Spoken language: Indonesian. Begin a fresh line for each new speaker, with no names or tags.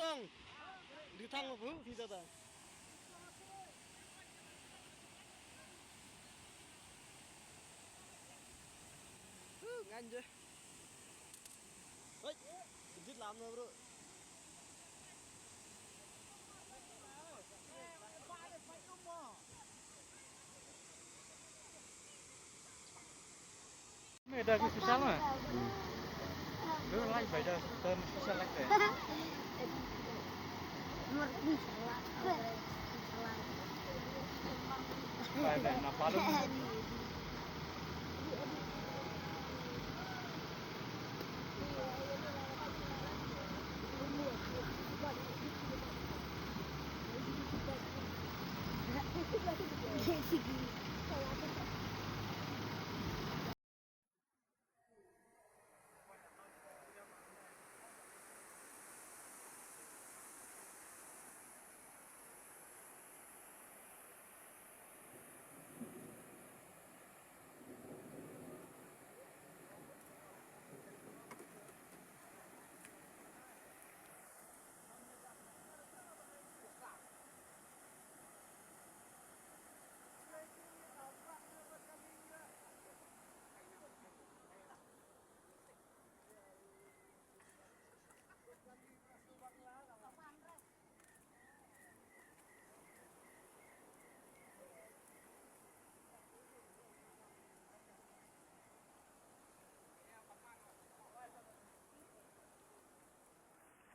long đi thang một phút thì ta ngan chứ ơi dứt làm rồi bro
Ini ada aku susah mah. Lu lagi baca term susah lagi.
Luar biasa.
Ada napalm.